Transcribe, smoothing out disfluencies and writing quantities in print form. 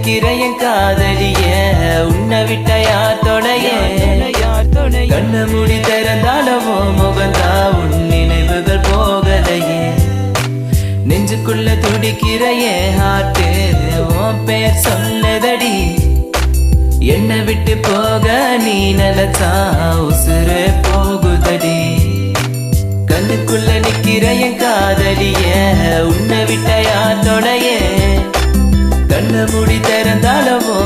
நிக்கிற என் காதலிய உன்னை விட்ட யார் தொடைய கண்ண மூடி திறந்தாலவோ முகந்தா உன் நினைவுகள் போகலையே நெஞ்சுக்குள்ள துடிக்கிற என் ஹார்ட்டு உன் பேர் சொல்லதடி என்னை விட்டு போக நீ நினைச்சா உசுறு போகுதடி கண்ணுக்குள்ள நிக்கிற என் காதலிய உன்னை விட்ட யார் தொடைய கண்ண மூடி திறந்தாலவோ